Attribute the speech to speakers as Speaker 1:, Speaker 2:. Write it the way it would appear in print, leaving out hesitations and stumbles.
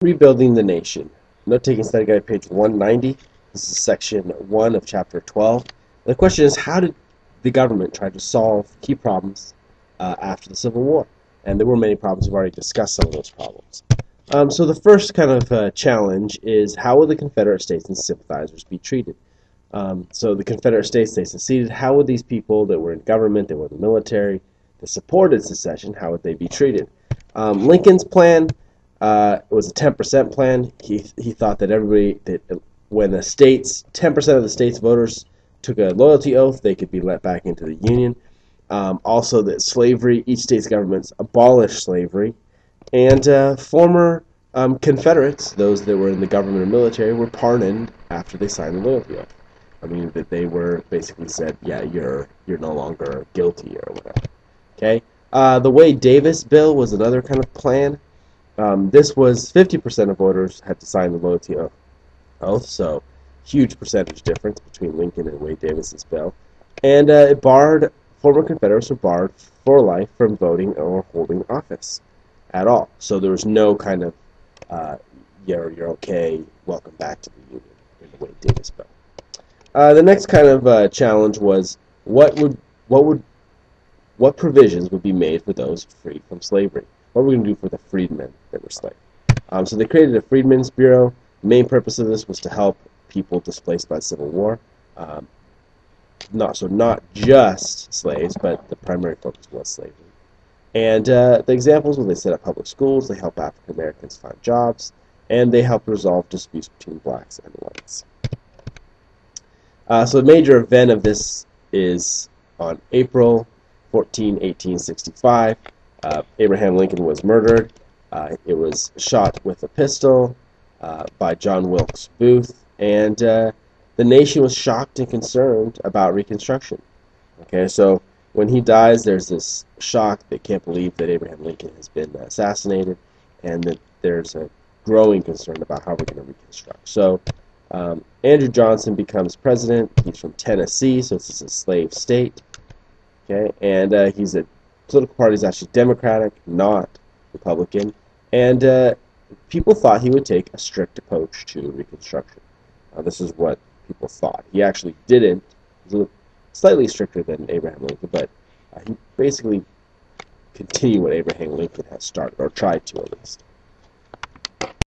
Speaker 1: Rebuilding the Nation. Note-taking study guide, page 190. This is section 1 of chapter 12. The question is, how did the government try to solve key problems after the Civil War? And there were many problems. We've already discussed some of those problems. So the first kind of challenge is, how will the Confederate States and sympathizers be treated? So the Confederate States, they seceded. How would these people that were in government, that were in the military, that supported secession, how would they be treated? Lincoln's plan was a 10% plan. He thought that when the states, 10% of the state's voters took a loyalty oath, they could be let back into the Union. Also that slavery, each state's governments abolished slavery, and former Confederates, those that were in the government or military, were pardoned after they signed the loyalty oath. I mean, that they were basically said, yeah, you're no longer guilty or whatever. Okay. The Wade Davis bill was another kind of plan. This was 50% of voters had to sign the loyalty oath, so huge percentage difference between Lincoln and Wade Davis's bill. And it barred, former Confederates were barred for life from voting or holding office at all. So there was no kind of, you're okay, welcome back to the Union in the Wade Davis bill. The next kind of challenge was, what provisions would be made for those freed from slavery? What we're going to do for the freedmen that were slaves. So they created a Freedmen's Bureau. The main purpose of this was to help people displaced by the Civil War. Not just slaves, but the primary focus was slavery. And the examples were, they set up public schools, they help African Americans find jobs, and they help resolve disputes between blacks and whites. So the major event of this is on April 14, 1865. Abraham Lincoln was murdered. It was shot with a pistol by John Wilkes Booth, and the nation was shocked and concerned about Reconstruction. Okay, so when he dies, there's this shock. They can't believe that Abraham Lincoln has been assassinated, and that there's a growing concern about how we're going to reconstruct. So Andrew Johnson becomes president. He's from Tennessee, so this is a slave state. Okay, and he's a political party is actually Democratic, not Republican, and people thought he would take a strict approach to Reconstruction. This is what people thought. He actually didn't. He was slightly stricter than Abraham Lincoln, but he basically continued what Abraham Lincoln had started, or tried to at least.